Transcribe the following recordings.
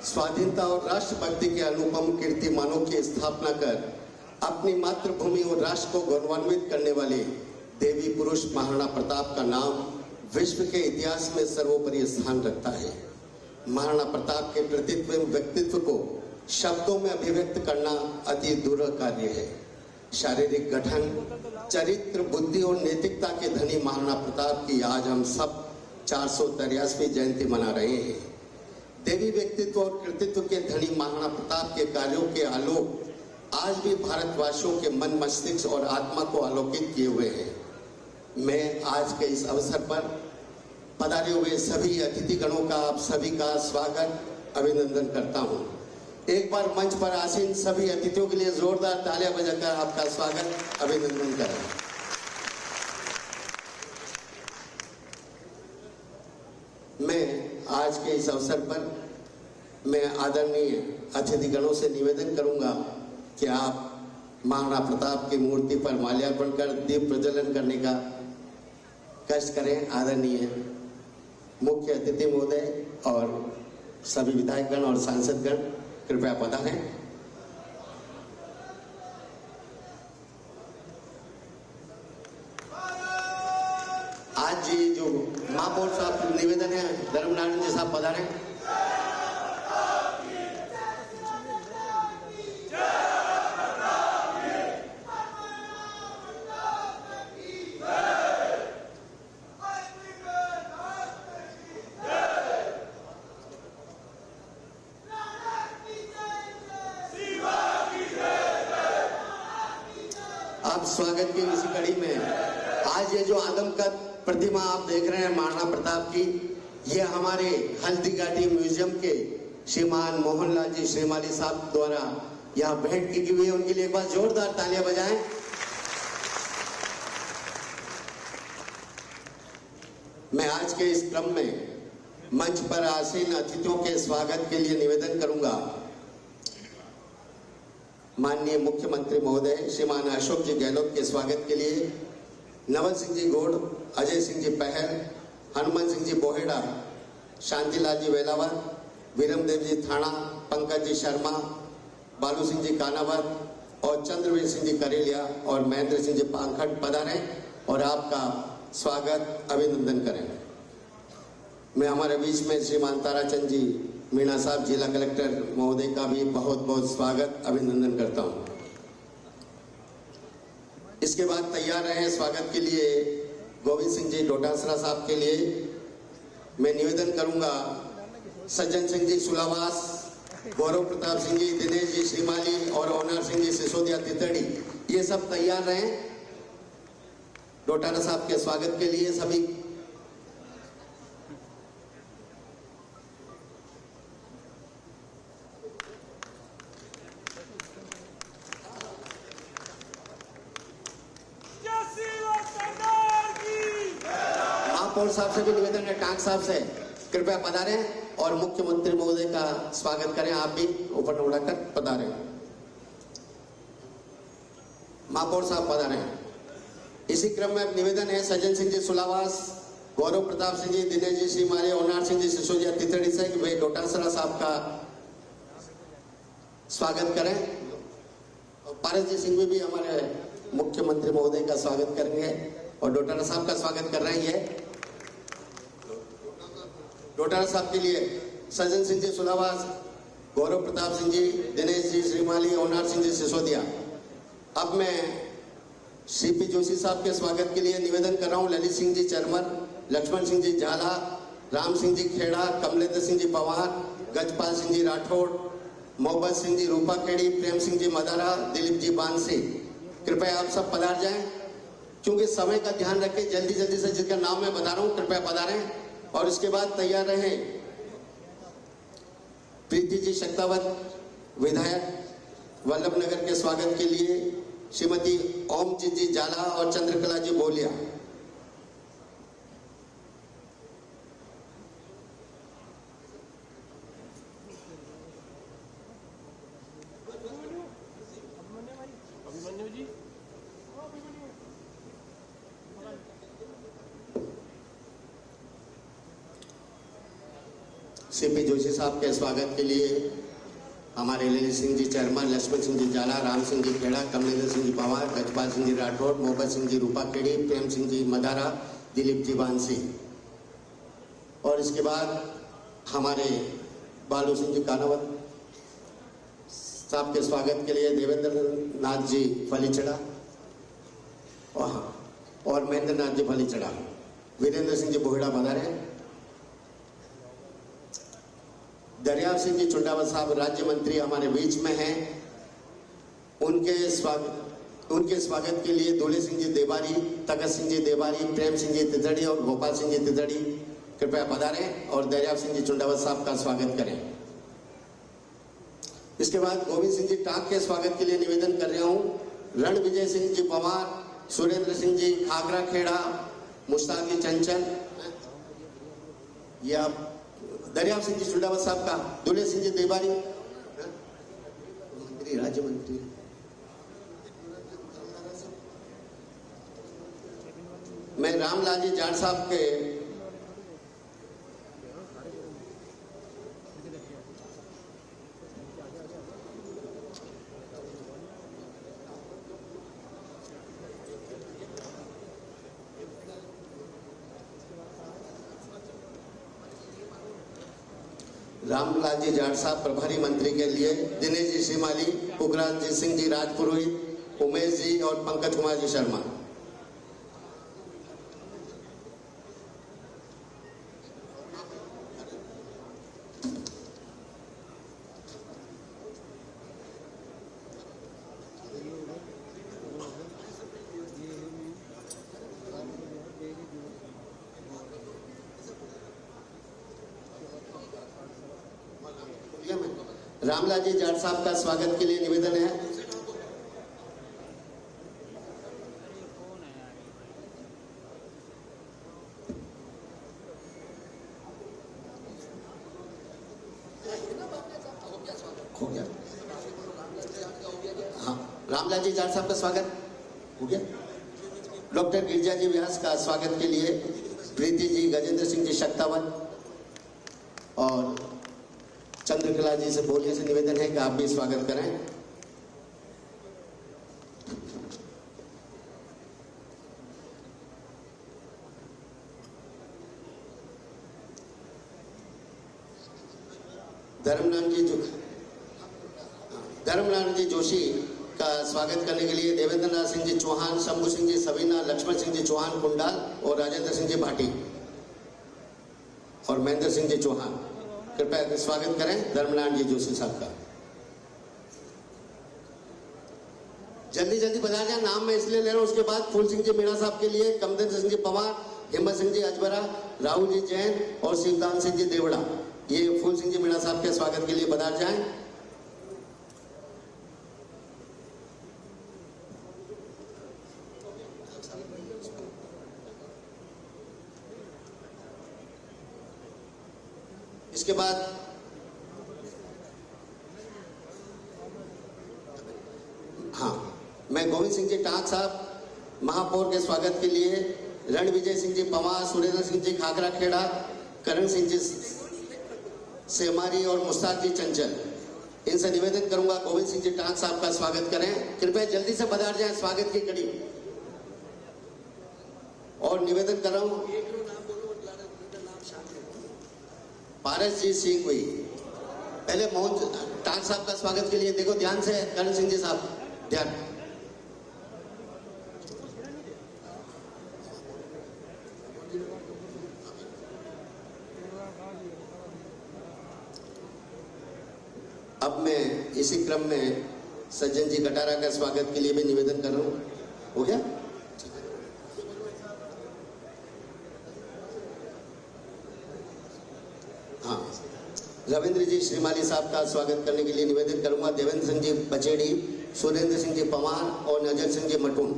स्वाधीनता और राष्ट्रभक्ति के अनुपम कीर्तिमानों की स्थापना कर अपनी मातृभूमि और राष्ट्र को गौरवान्वित करने वाले देवी पुरुष महाराणा प्रताप का नाम विश्व के इतिहास में सर्वोपरि स्थान रखता है। महाराणा प्रताप के कृतित्व एवं व्यक्तित्व को शब्दों में अभिव्यक्त करना अति दुर्लभ कार्य है। शारीरिक गठन, चरित्र, बुद्धि और नैतिकता के धनी महाराणा प्रताप की आज हम सब 483वीं जयंती मना रहे हैं। देवी व्यक्तित्व और कृतित्व के धनी महाराणा प्रताप के कार्यों के आलोक आज भी भारतवासियों के मन, मस्तिष्क और आत्मा को आलोकित किए हुए हैं। मैं आज के इस अवसर पर पधारे हुए सभी अतिथिगणों का आप सभी का स्वागत, अभिनंदन करता हूं। एक बार मंच पर आसीन सभी अतिथियों के लिए जोरदार तालियां बजाकर आपका स्वागत, अभिनंदन करें। मैं आज के इस अवसर पर मैं आदरणीय अतिथिगणों से निवेदन करूंगा कि आप महाराणा प्रताप की मूर्ति पर माल्यार्पण कर दीप प्रज्वलन करने का कष्ट करें। आदरणीय मुख्य अतिथि महोदय और सभी विधायकगण और सांसदगण कृपया पधारें। आज जी जो महापौर साहब निवेदन है, धर्मनारायण जी साहब पधारें। आप स्वागत की इसी कड़ी में आज ये जो आदमकद प्रतिमा आप देख रहे हैं महाराणा प्रताप की, ये हमारे हल्दी घाटी म्यूजियम के श्रीमान मोहनलाल जी श्रीमाली साहब द्वारा यहाँ भेंट की हुई है। उनके लिए एक बार जोरदार तालियां बजाएं। मैं आज के इस क्रम में मंच पर आसीन अतिथियों के स्वागत के लिए निवेदन करूंगा। माननीय मुख्यमंत्री महोदय श्रीमान अशोक जी गहलोत के स्वागत के लिए नवल सिंह जी गौड़, अजय सिंह जी पहल, हनुमान सिंह जी बोहेड़ा, शांतिलाल जी वेलावर, वीरमदेव जी थाना, पंकज जी शर्मा, बालू सिंह जी कानावर और चंद्रवीर सिंह जी करेलिया और महेंद्र सिंह जी पांखट पधारें और आपका स्वागत, अभिनंदन करें। मैं हमारे बीच में श्रीमान ताराचंद जी मीणा साहब जिला कलेक्टर महोदय का भी बहुत बहुत स्वागत, अभिनंदन करता हूं। इसके बाद तैयार रहे स्वागत के लिए गोविंद सिंह जी डोटासरा साहब के लिए मैं निवेदन करूंगा। सज्जन सिंह जी सुलावास, गौरव प्रताप सिंह जी, दिनेश जी श्रीमाली और ओनार सिंह जी सिसोदिया तितड़ी, ये सब तैयार रहे डोटारा साहब के स्वागत के लिए। सभी महापौर साहब से भी निवेदन है, टांग साहब से कृपया पधारें और मुख्यमंत्री महोदय का स्वागत करें। आप भी ऊपर उड़ाकर पधारें। महापौर साहब पधारें। इसी क्रम में निवेदन है सज्जन सिंह जी सुलावास, गौरव प्रताप सिंह जी, दिनेश जी श्रीमाली, ओनार सिंह जी सिसोदिया तितड़ी से वे डोटासरा साहब का स्वागत करें। और पारस जी सिंह भी हमारे मुख्यमंत्री महोदय का स्वागत करेंगे और डोटारा साहब का स्वागत कर रहे हैं। डोटारा साहब के लिए सज्जन सिंह जी सुलावास, गौरव प्रताप सिंह जी, दिनेश जी श्रीमाली, ओनार सिंह जी सिसोदिया। अब मैं सीपी जोशी साहब के स्वागत के लिए निवेदन कर रहा हूं। ललित सिंह जी चरमर, लक्ष्मण सिंह जी झाला, राम सिंह जी खेड़ा, कमलेंद्र सिंह जी पवार, गजपाल सिंह जी राठौड़, मोहब्बत सिंह जी रूपाखेड़ी, प्रेम सिंह जी मदारा, दिलीप जी बांसी। कृपया आप सब पधार जाएं। क्योंकि समय का ध्यान रखें, जल्दी जल्दी से जिसका नाम मैं बता रहा हूं कृपया पधारें। और इसके बाद तैयार रहें प्रीति जी शक्तावत, विधायक वल्लभनगर के स्वागत के लिए श्रीमती ओमजीत जी जाला और चंद्रकला जी बोलिया। अभिमन्यु जी सीपी जोशी साहब के स्वागत के लिए हमारे ललित सिंह जी चरमर, लक्ष्मण सिंह जी जाला, राम सिंह जी खेड़ा, कमलेंद्र सिंह जी पवार, गजपाल सिंह जी राठौड़, मोहब्बत सिंह जी रूपा खेड़ी, प्रेम सिंह जी मदारा, दिलीप जी बांसी। और इसके बाद हमारे बालू सिंह जी कानावत साहब के स्वागत के लिए देवेंद्र नाथ जी फलीचड़ा और महेंद्र नाथ जी फलीचड़ा, वीरेंद्र सिंह जी बोहड़ा पधारे। दरियाव सिंह जी चुंडावत साहब राज्य मंत्री हमारे बीच में हैं, उनके स्वागत के लिए दूल्हे सिंह जी देवारी, तगत सिंह जी देवारी, प्रेम सिंह जी तितड़ी और गोपाल सिंह जी तितड़ी कृपया पधारें और दरियाव सिंह जी चुंडावत साहब का स्वागत करें। इसके बाद गोविंद सिंह जी टाक के स्वागत के लिए निवेदन कर रहा हूं। रण विजय सिंह जी पवार, सुरेंद्र सिंह जी खागरा खेड़ा, मुश्ताक जी चंचल, ये आप दरियाव सिंह जी चुंडावत साहब का, दूल्हे सिंह जी देवारी मंत्री, राज्य मंत्री, मैं रामलाल जी जाट साहब के रामलाल जी जाट साहब प्रभारी मंत्री के लिए दिनेश जी श्रीमाली, पुखराज सिंह जी राजपुरोहित, उमेश जी और पंकज कुमार जी शर्मा। रामलाल जी जाट साहब का स्वागत के लिए निवेदन है। हो गया? हाँ, रामलाल जी जाट साहब का स्वागत हो गया। डॉक्टर गिरजा जी व्यास का स्वागत के लिए प्रीति जी, गजेंद्र सिंह जी शक्तावत और चंद्रकला जी से बोलने से निवेदन है कि आप भी स्वागत करें। धर्मनारायण जी जोशी का स्वागत करने के लिए देवेंद्र नाथ सिंह जी चौहान, शंभू सिंह जी सवीना, लक्ष्मण सिंह जी चौहान कुंडाल और राजेंद्र सिंह जी भाटी और महेंद्र सिंह जी चौहान, कृपया स्वागत करें धर्मनारायण जी जोशी साहब का। जल्दी जल्दी बता दें, नाम मैं इसलिए ले रहा हूं। उसके बाद फूल सिंह जी मीणा साहब के लिए कमलेंद्र सिंह जी पवार, हिम्मत सिंह जी अजबरा, राहुल जी जैन और शिवदान सिंह जी देवड़ा, ये फूल सिंह जी मीणा साहब के स्वागत के लिए पधार जाएं। इसके बाद हाँ, मैं गोविंद सिंह जी टाक साहब महापौर के स्वागत के लिए रण विजय सिंह जी पवार, सुरेंद्र सिंह जी खागरा खेड़ा, करण सिंह जी सेमारी और मुश्ताक जी चंचल, इनसे निवेदन करूंगा गोविंद सिंह जी टाक साहब का स्वागत करें। कृपया जल्दी से पधार जाएं स्वागत की कड़ी। और निवेदन कर रहा हूं पारस जी सिंह हुई, पहले मोहन टाक साहब का स्वागत के लिए देखो ध्यान से, करण सिंह जी साहब ध्यान। अब मैं इसी क्रम में सज्जन जी कटारा का स्वागत के लिए भी निवेदन कर रहा हूं। हो गया? हाँ, रविंद्र जी श्रीमाली साहब का स्वागत करने के लिए निवेदन करूंगा देवेंद्र सिंह जी बचेड़ी, सुरेंद्र सिंह जी पवार और नजर सिंह जी मटून,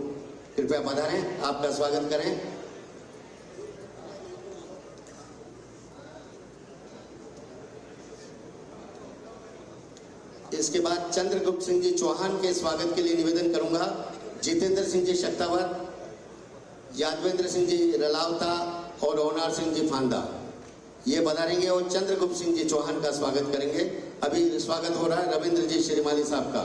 कृपया पधारें, आपका स्वागत करें। इसके बाद चंद्रगुप्त सिंह जी चौहान के स्वागत के लिए निवेदन करूंगा जितेंद्र सिंह जी शक्तावत, यादवेंद्र सिंह जी रलावता और ओनार सिंह जी फांदा, ये पधारेंगे और चंद्रगुप्त सिंह जी चौहान का स्वागत करेंगे। अभी स्वागत हो रहा है रविंद्र जी श्रीमाली साहब का।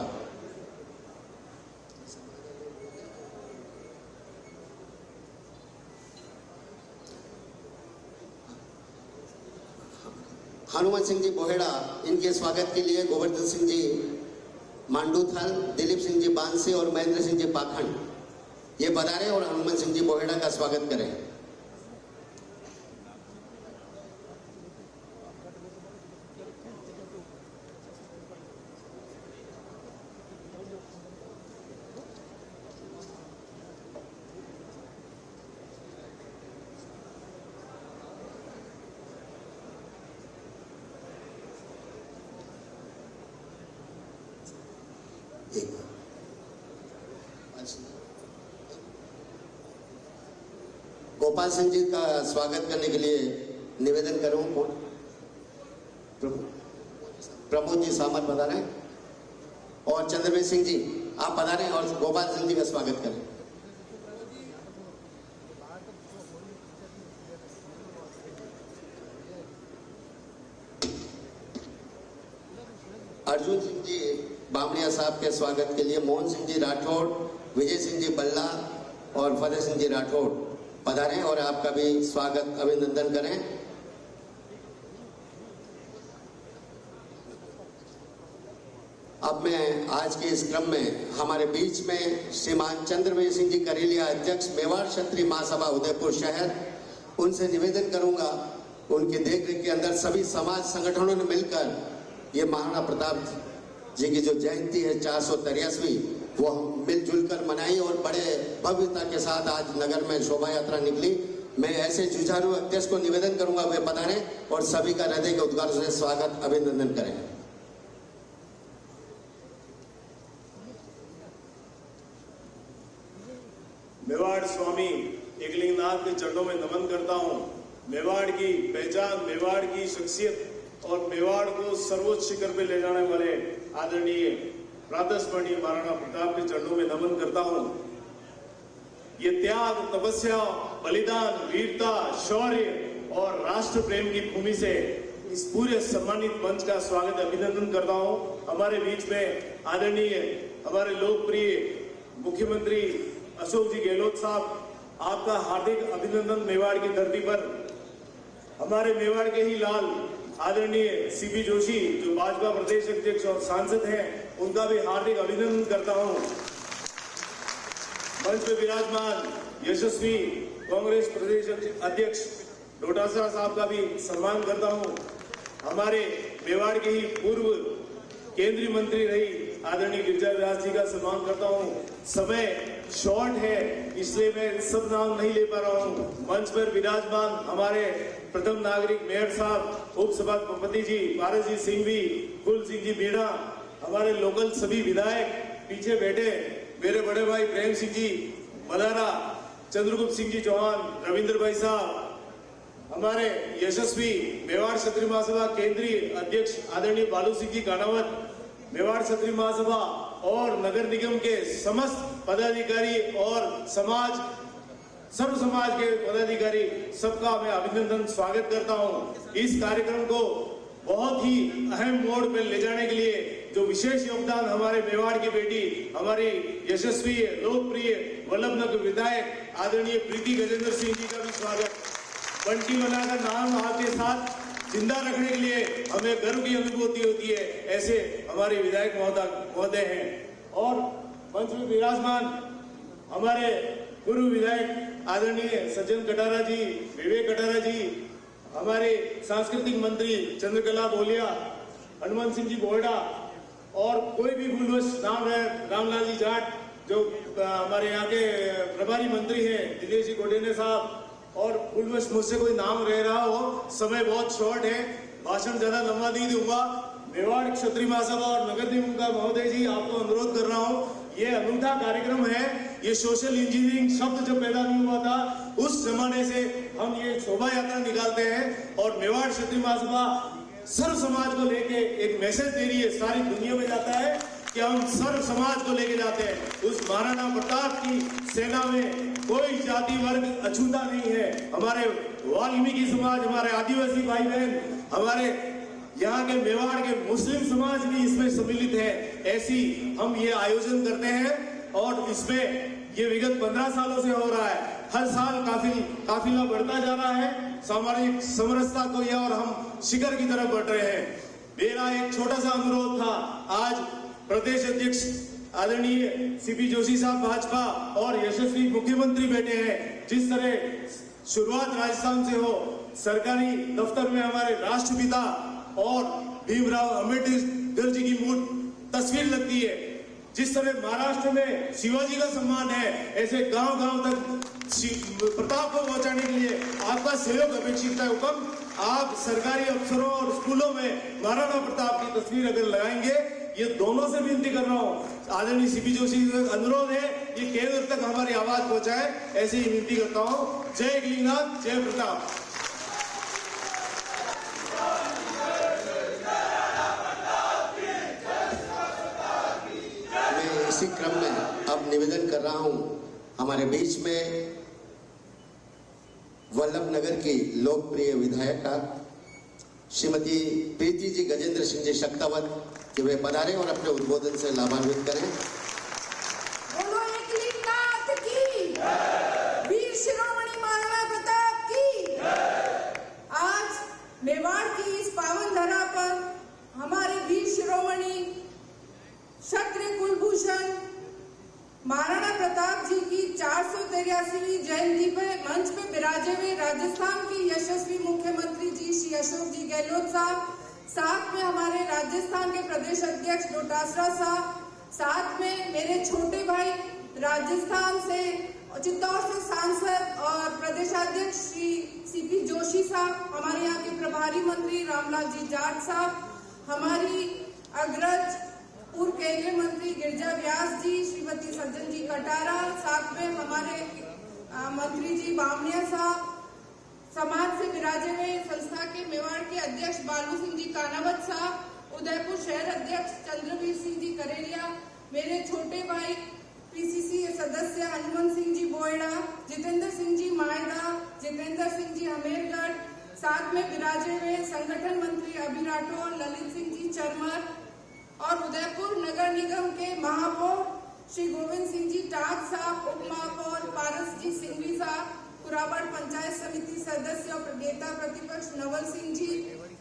हनुमान सिंह जी बोहेड़ा, इनके स्वागत के लिए गोवर्धन सिंह जी मांडूथल, दिलीप सिंह जी बांसी और महेंद्र सिंह जी पाखंड ये पधारे और हनुमान सिंह जी बोहेड़ा का स्वागत करें। गोपाल सिंह जी का स्वागत करने के लिए निवेदन करूं। कौन? प्रमोद जी सामत पधारें और चंद्रवीर सिंह जी आप पधारें और गोपाल सिंह जी का स्वागत करें। अर्जुन सिंह जी बामणिया साहब के स्वागत के लिए मोहन सिंह जी राठौड़, विजय सिंह जी बल्ला और फतेह सिंह जी राठौड़ पधारें और आपका भी स्वागत अभिनंदन करें। अब मैं आज के इस क्रम में हमारे बीच में श्रीमान चंद्रवीर सिंह जी करेलिया, अध्यक्ष मेवाड़ क्षत्रिय महासभा उदयपुर शहर, उनसे निवेदन करूंगा उनके देखरेख के अंदर सभी समाज संगठनों ने मिलकर ये महाराणा प्रताप जी की जो जयंती है 483वीं, वो हम मिलजुल कर मनाई और बड़े भव्यता के साथ आज नगर में शोभा यात्रा निकली। मैं ऐसे जुझारू अध्यक्ष को निवेदन करूंगा वे पधारें और सभी का हृदय के उद्गार से स्वागत अभिनंदन करें। मेवाड़ स्वामी एकलिंगनाथ के चरणों में नमन करता हूं। मेवाड़ की पहचान, मेवाड़ की शख्सियत और मेवाड़ को सर्वोच्च शिखर पे ले जाने वाले आदरणीय प्रातस्मरणीय महाराणा प्रताप के चरणों में नमन करता हूं। ये त्याग, तपस्या, बलिदान, वीरता, शौर्य और राष्ट्र प्रेम की भूमि से इस पूरे सम्मानित मंच का स्वागत अभिनंदन करता हूं। हमारे बीच में आदरणीय हमारे लोकप्रिय मुख्यमंत्री अशोक जी गहलोत साहब, आपका हार्दिक अभिनंदन मेवाड़ की धरती पर। हमारे मेवाड़ के ही लाल आदरणीय सीपी जोशी जो भाजपा प्रदेश अध्यक्ष और सांसद हैं, उनका भी हार्दिक अभिनंदन करता हूं। मंच में विराजमान यशस्वी कांग्रेस प्रदेश अध्यक्ष डोटासरा साहब का भी सम्मान करता हूं। हमारे मेवाड़ के ही पूर्व केंद्रीय मंत्री रही आदरणीय गिरिजा व्यास जी का सम्मान करता हूं। समय शॉर्ट है इसलिए मैं सब नाम नहीं ले पा रहा हूं। मंच पर विराजमान हमारे प्रथम नागरिक मेयर साहब, उप सभापति जी पारस जी सिंघवी, कुल सिंह जी मीणा, हमारे लोकल सभी विधायक, पीछे बैठे मेरे बड़े भाई प्रेम सिंह जी मदारा, चंद्रगुप्त सिंह जी चौहान, रविंद्र भाई साहब, हमारे यशस्वी मेवाड़ क्षत्रिय महासभा केंद्रीय अध्यक्ष आदरणीय बालू सिंह जी कानावत, मेवाड़ क्षत्रिय महासभा और नगर निगम के समस्त पदाधिकारी और सर्व समाज के पदाधिकारी, सबका मैं अभिनंदन स्वागत करता हूं। इस कार्यक्रम को बहुत ही अहम मोड़ पर ले जाने के लिए जो विशेष योगदान हमारे मेवाड़ की बेटी, हमारी यशस्वी लोकप्रिय वल्लभनगर विधायक आदरणीय प्रीति गजेंद्र सिंह जी का भी स्वागत। बंटी मना का नाम आपके साथ जिंदा रखने के लिए हमें गर्व की अनुभूति होती है, ऐसे हमारे विधायक महोदय हैं। और मंच में विराजमान हमारे पूर्व विधायक आदरणीय सज्जन कटारा जी, विवेक कटारा जी, हमारे सांस्कृतिक मंत्री चंद्रकला बोलिया, हनुमान सिंह जी बोहड़ा, और कोई भी भूलवश नाम है रामलाल जी जाट जो हमारे यहाँ के प्रभारी मंत्री हैं, दिनेश जी गोडेने साहब, और भूलवश मुझसे कोई नाम रह रहा हो, समय बहुत शॉर्ट है, भाषण ज्यादा लंबा नहीं दूंगा। मेवाड़ क्षत्रिय महासभा और नगर निगम का महोदय जी आपको अनुरोध कर रहा हूं, ये अनूठा कार्यक्रम है। ये सोशल इंजीनियरिंग शब्द जब पैदा नहीं हुआ था उस जमाने से हम ये शोभा यात्रा निकालते हैं और मेवाड़ क्षत्रिय महासभा सर्व समाज को लेके एक मैसेज दे रही है, सारी दुनिया में जाता है कि हम सर्व समाज को लेके जाते हैं। उस महाराणा प्रताप की सेना में कोई जाति वर्ग अछूता नहीं है। हमारे वाल्मीकि समाज, हमारे आदिवासी भाई बहन, हमारे यहाँ के मेवाड़ के मुस्लिम समाज भी इसमें सम्मिलित है। ऐसी हम ये आयोजन करते हैं और इसमें ये विगत 15 सालों से हो रहा है। हर साल काफिला बढ़ता जा रहा है, सामाजिक समरसता को ये और हम शिखर की तरफ बढ़ रहे हैं। मेरा एक छोटा सा अनुरोध था, आज प्रदेश अध्यक्ष आदरणीय सीपी जोशी साहब भाजपा और यशस्वी मुख्यमंत्री बैठे हैं। जिस तरह शुरुआत राजस्थान से हो, सरकारी दफ्तर में हमारे राष्ट्रपिता और भीमराव अंबेडकर जी की तस्वीर लगती है, जिस तरह महाराष्ट्र में शिवाजी का सम्मान है, ऐसे गांव गांव तक प्रताप को पहुंचाने के लिए आपका सहयोग अपेक्षित है। हुक्म आप सरकारी अफसरों और स्कूलों में महाराणा प्रताप की तस्वीर अगर लगाएंगे, ये दोनों से विनती कर रहा हूँ, आदरणीय सीपी जोशी का अनुरोध है ये केंद्र तक हमारी आवाज पहुंचाए, ऐसे ही विनती करता हूँ। जय गलीनाथ, जय प्रताप। मैं इसी क्रम में अब निवेदन कर रहा हूँ, हमारे बीच में वल्लभ नगर की लोकप्रिय विधायिका श्रीमती प्रीति जी गजेंद्र सिंह जी शक्तावत कि वे पधारें और अपने उद्बोधन से लाभान्वित करें। बोलो एकलिंगनाथ की, वीर शिरोमणि महाराणा प्रताप की। आज मेवाड़ की इस पावन धरा पर हमारे वीर शिरोमणि क्षत्रिय कुलभूषण महाराणा प्रताप जी की 483वीं जयंती पे मंच पे विराजे हुए राजस्थान के यशस्वी मुख्यमंत्री जी श्री अशोक जी गहलोत साहब, साथ में हमारे राजस्थान के प्रदेश अध्यक्ष डोटासरा साहब, साथ में मेरे छोटे भाई राजस्थान से चित्तौड़ से सांसद और प्रदेशाध्यक्ष श्री सीपी जोशी साहब, हमारे यहाँ के प्रभारी मंत्री रामलाल जी जाट साहब, हमारी अग्रज पूर्व केंद्रीय मंत्री गिरिजा व्यास जी, श्रीमती सज्जन जी कटारा, साथ में हमारे मंत्री जी बामनिया साहब, समाज से विराजे हुए संस्था के मेवाड़ के अध्यक्ष बालू सिंह जी कानावत साहब, उदयपुर शहर अध्यक्ष चंद्रवीर सिंह जी करेलिया, मेरे छोटे भाई पीसीसी सदस्य हनुमान सिंह जी बोएडा, जितेंद्र सिंह जी मायदा, जितेंद्र सिंह जी हमेरगढ़, साथ में विराजे हुए संगठन मंत्री अभी राठौर, ललित सिंह जी चरमर और उदयपुर नगर निगम के महापौर श्री गोविंद सिंह जी टाक साहब, उप महापौर पारस जी सिंघवी साहब, कुराबाड़ पंचायत समिति सदस्य और नेता प्रतिपक्ष नवल सिंह जी,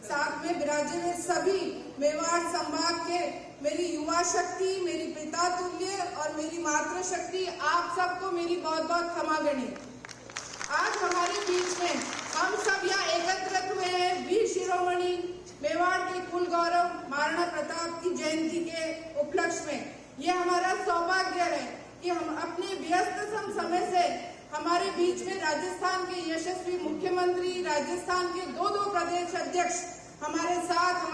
साथ में विराजे हुए सभी मेवाड़ संभाग के मेरी युवा शक्ति, मेरी पिता तुल्य और मेरी मातृ शक्ति, आप सबको मेरी बहुत बहुत क्षमागणी। आज हमारे बीच में हम सब यहाँ एकत्रित हुए हैं वीर शिरोमणि मेवाड़ के कुल गौरव महाराणा प्रताप की जयंती के उपलक्ष्य में। यह हमारा सौभाग्य है कि हम अपने व्यस्त समय से हमारे बीच में राजस्थान के यशस्वी मुख्यमंत्री, राजस्थान के दो प्रदेश अध्यक्ष हमारे साथ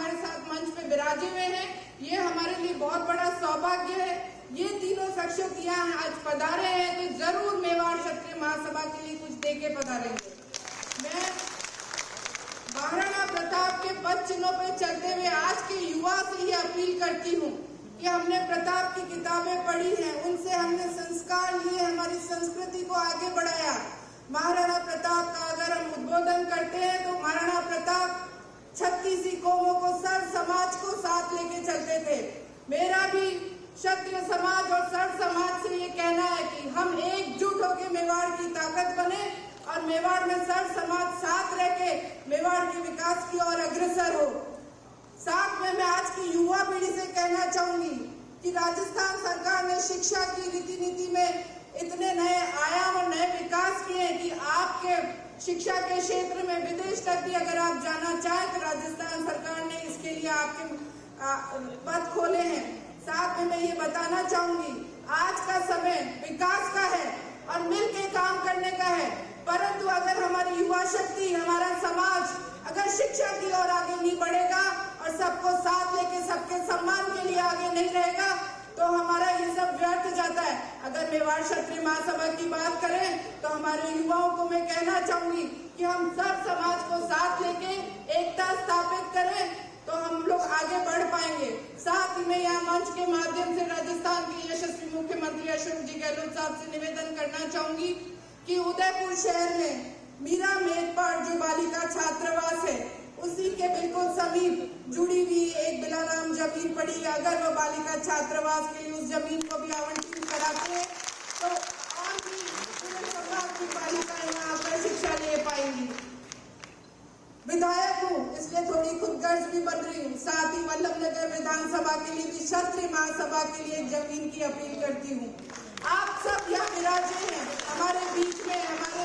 मंच पे विराजे हुए हैं। ये हमारे लिए बहुत बड़ा सौभाग्य है। ये तीनों शख्सियत यहाँ आज पधारे हैं तो जरूर मेवाड़ क्षत्रिय महासभा के लिए कुछ दे के पधारेंगे। मैं महाराणा प्रताप के पद चिन्हों पर चलते हुए आज के युवा से ये अपील करती हूँ कि हमने प्रताप की किताबें पढ़ी हैं, उनसे हमने संस्कार लिए, हमारी संस्कृति को आगे बढ़ाया। महाराणा प्रताप का अगर हम उद्बोधन करते हैं तो महाराणा प्रताप 36 कौमों को, सर्व समाज को साथ लेके चलते थे। मेरा भी क्षत्रिय समाज और सर्व समाज से ये कहना है कि हम एकजुट होकर मेवाड़ की ताकत बने और मेवाड़ में सर्व समाज साथ रह के मेवाड़ के विकास की ओर अग्रसर हो। साथ में मैं आज की युवा पीढ़ी से कहना चाहूंगी कि राजस्थान सरकार ने शिक्षा की रीति नीति में इतने नए आयाम और नए विकास किए हैं कि आपके शिक्षा के क्षेत्र में विदेश तक भी अगर आप जाना चाहें तो राजस्थान सरकार ने इसके लिए आपके पद खोले हैं। साथ में मैं ये बताना चाहूंगी आज का समय विकास का है और मिल के काम करने का है, परंतु अगर हमारी युवा शक्ति, हमारा समाज अगर शिक्षा की ओर आगे नहीं बढ़ेगा और सबको साथ लेके सबके सम्मान के लिए आगे नहीं रहेगा तो हमारा ये सब व्यर्थ जाता है। अगर मेवाड़ क्षत्रिय महासभा की बात करें तो हमारे युवाओं को मैं कहना चाहूंगी कि हम सब समाज को साथ लेके एकता स्थापित करें तो हम लोग आगे बढ़ पाएंगे। साथ ही मैं यहाँ मंच के माध्यम से राजस्थान के यशस्वी मुख्यमंत्री अशोक जी गहलोत साहब से निवेदन करना चाहूंगी कि उदयपुर शहर में मीरा मेदपाट जो बालिका छात्रावास है उसी के बिल्कुल समीप जुड़ी हुई एक बिला नाम जमीन पड़ी। अगर वो बालिका छात्रावास के लिए उस जमीन को भी आवंटित कराते तो और भी पूरे प्रकार की बालिकाएं यहाँ पर शिक्षा ले पाएंगी। विधायक हूँ इसलिए थोड़ी खुदगर्ज भी बन रही हूँ। साथ ही वल्लभनगर विधानसभा के लिए भी क्षत्रिय महासभा के लिए एक जमीन की अपील करती हूँ। आप सब यहाँ विराजे हैं, हमारे बीच में हमारे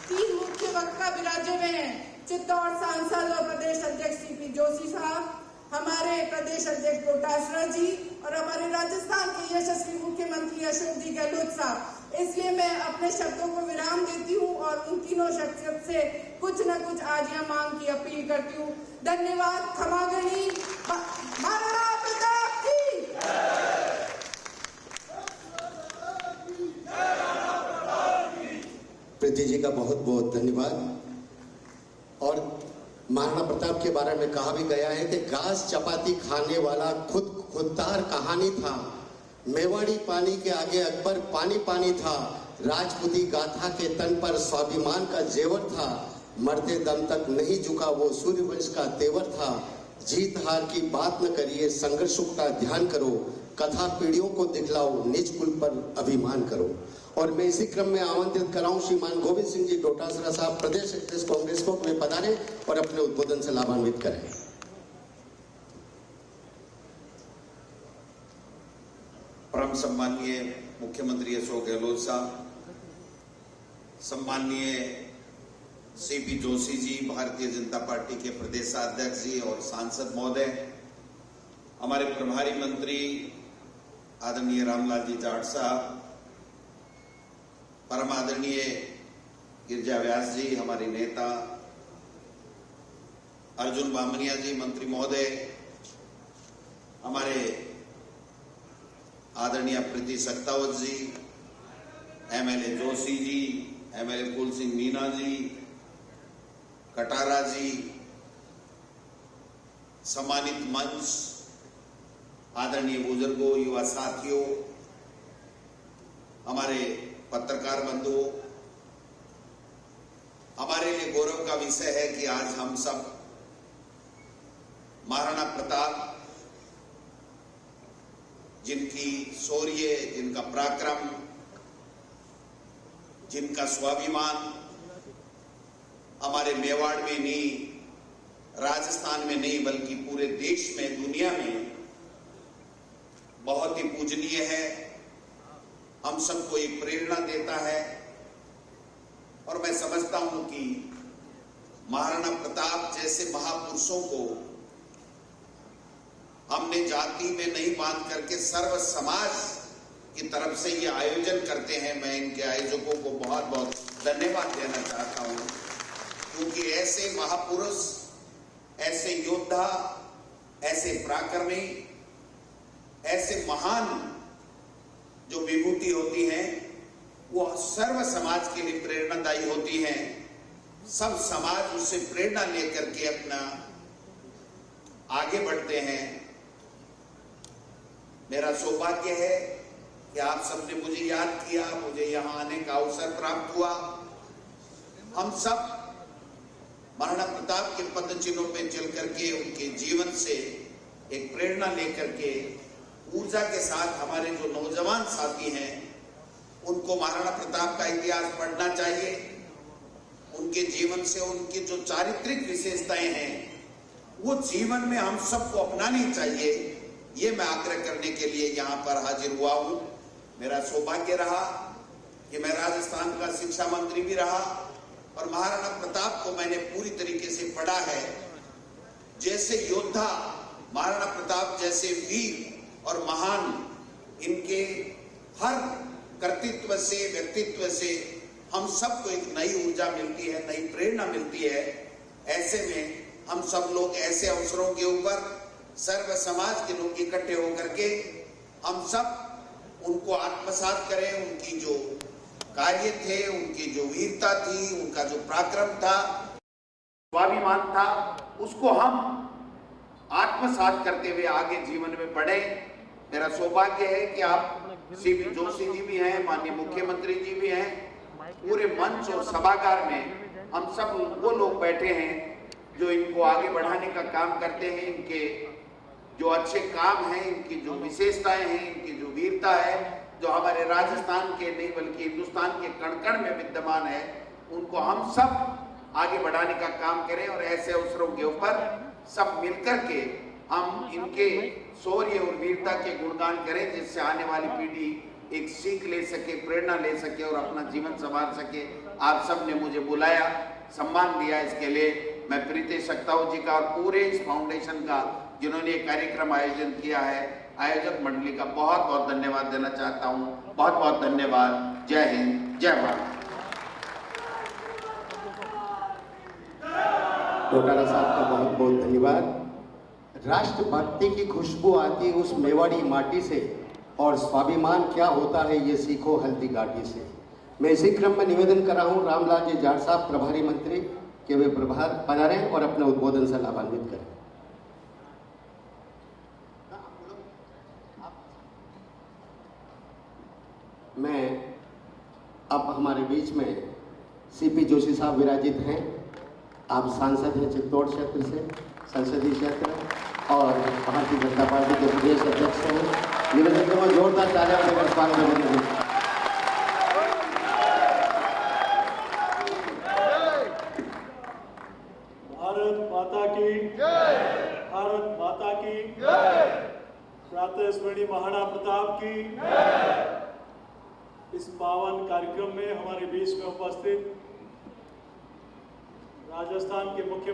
3 मुख्य वक्ता विराजे हुए हैं। चित्तौड़ सांसद और प्रदेश अध्यक्ष सीपी जोशी साहब, हमारे प्रदेश अध्यक्ष डोटासरा जी और हमारे राजस्थान के यशस्वी मुख्यमंत्री अशोक जी गहलोत साहब। इसलिए मैं अपने शब्दों को विराम देती हूँ और उन तीनों शख्सियत से कुछ न कुछ आज यहाँ मांग की अपील करती हूँ। धन्यवाद। खमागणी महाराणा प्रताप की। प्रीति जी का बहुत बहुत धन्यवाद। और महाराणा प्रताप के बारे में कहा भी गया है कि घास चपाती खाने वाला खुददार कहानी था। मेवाड़ी पानी के आगे अकबर पानी पानी था। राजपूती गाथा के तन पर स्वाभिमान का जेवर था। मरते दम तक नहीं झुका वो सूर्यवंश का तेवर था। जीत हार की बात न करिए, संघर्षों का ध्यान करो। कथा पीढ़ियों को दिखलाओ, निज कुल पर अभिमान करो। और मैं इसी क्रम में आमंत्रित कराऊं श्रीमान गोविंद सिंह जी डोटासरा साहब प्रदेश कांग्रेस को वे पधारे और अपने उद्बोधन से लाभान्वित करें। परम सम्माननीय मुख्यमंत्री अशोक गहलोत साहब, सम्माननीय सीपी जोशी जी, भारतीय जनता पार्टी के प्रदेशाध्यक्ष जी और सांसद महोदय, हमारे प्रभारी मंत्री आदरणीय रामलाल जी जाट साहब, परम आदरणीय गिरिजा व्यास जी, हमारे नेता अर्जुन बामनिया जी, मंत्री महोदय, हमारे आदरणीय प्रीति सक्तावत जी, एमएलए जोशी जी, एमएलए फूल सिंह मीना जी, कटारा जी, सम्मानित मंच, आदरणीय बुजुर्गों, युवा साथियों, हमारे पत्रकार बंधुओं, हमारे लिए गौरव का विषय है कि आज हम सब महाराणा प्रताप, जिनकी शौर्य, जिनका पराक्रम, जिनका स्वाभिमान हमारे मेवाड़ में नहीं, राजस्थान में नहीं, बल्कि पूरे देश में, दुनिया में बहुत ही पूजनीय है, हम सबको एक प्रेरणा देता है। और मैं समझता हूं कि महाराणा प्रताप जैसे महापुरुषों को हमने जाति में नहीं बांध करके सर्व समाज की तरफ से ये आयोजन करते हैं। मैं इनके आयोजकों को बहुत बहुत धन्यवाद देना चाहता हूं, क्योंकि ऐसे महापुरुष, ऐसे योद्धा, ऐसे पराक्रमी, ऐसे महान जो विभूति होती हैं, वो सर्व समाज के लिए प्रेरणादायी होती हैं। सब समाज उससे प्रेरणा लेकर के अपना आगे बढ़ते हैं। मेरा सौभाग्य है कि आप सबने मुझे याद किया, मुझे यहाँ आने का अवसर प्राप्त हुआ। हम सब महाराणा प्रताप के पद चिन्हों पे चल करके, उनके जीवन से एक प्रेरणा लेकर के, ऊर्जा के साथ हमारे जो नौजवान साथी हैं उनको महाराणा प्रताप का इतिहास पढ़ना चाहिए। उनके जीवन से उनकी जो चारित्रिक विशेषताएं हैं वो जीवन में हम सबको अपनानी चाहिए। ये मैं आग्रह करने के लिए यहाँ पर हाजिर हुआ हूँ। मेरा सौभाग्य रहा कि मैं राजस्थान का शिक्षा मंत्री भी रहा और महाराणा प्रताप को मैंने पूरी तरीके से पढ़ा है। जैसे योद्धा महाराणा प्रताप जैसे वीर और महान, इनके हर कर्तृत्व से, व्यक्तित्व से हम सबको एक नई ऊर्जा मिलती है, नई प्रेरणा मिलती है। ऐसे में हम सब लोग ऐसे अवसरों के ऊपर सर्व समाज के लोग इकट्ठे होकर के हम सब उनको आत्मसात करें। उनकी जो कार्य थे, उनकी जो वीरता थी, उनका जो पराक्रम था, स्वाभिमान था, उसको हम आत्मसात करते हुए आगे जीवन में बढ़े। मेरा सौभाग्य है कि आप सीपी जोशी जी भी हैं, माननीय मुख्यमंत्री जी भी हैं, पूरे मंच और सभागार में हम सब वो लोग बैठे हैं जो इनको आगे बढ़ाने का काम करते हैं। इनके जो अच्छे काम हैं, इनकी जो विशेषताएं हैं, इनकी जो वीरता है, जो हमारे राजस्थान के नहीं बल्कि हिंदुस्तान के कण कण में विद्यमान है, उनको हम सब आगे बढ़ाने का काम करें और ऐसे अवसरों के ऊपर सब मिलकर के हम इनके शौर्य और वीरता के गुणगान करें, जिससे आने वाली पीढ़ी एक सीख ले सके, प्रेरणा ले सके और अपना जीवन संवार सके। आप सब ने मुझे बुलाया, सम्मान दिया, इसके लिए मैं प्रीतेश सक्ताऊ जी का और पूरे इस फाउंडेशन का जिन्होंने ये कार्यक्रम आयोजन किया है, आयोजक मंडली का बहुत बहुत धन्यवाद देना चाहता हूँ। बहुत बहुत धन्यवाद। जय हिंद, जय भारत। डोटारा साहब का बहुत बहुत धन्यवाद। राष्ट्रभक्ति की खुशबू आती है उस मेवाड़ी माटी से, और स्वाभिमान क्या होता है ये सीखो हल्दी घाटी से। मैं इसी क्रम में निवेदन कर रहा हूँ रामलाल जी जाट साहब, प्रभारी मंत्री, कि वे प्रभार पधारें और अपने उद्बोधन से लाभान्वित करें। मैं अब हमारे बीच में सीपी जोशी साहब विराजित हैं। आप सांसद हैं चित्तौड़ क्षेत्र से, संसदीय क्षेत्र, और भारतीय जनता पार्टी के प्रदेश अध्यक्ष हैं। निवेदन करूंगा जोरदार तालियां देकर स्वागत करेंगे। भारत माता की जय, भारत माता की जय, प्रातःस्मरणीय महाराणा प्रताप की जय। इस पावन कार्यक्रम में हमारे बीच में उपस्थित राजस्थान के मुख्यमंत्री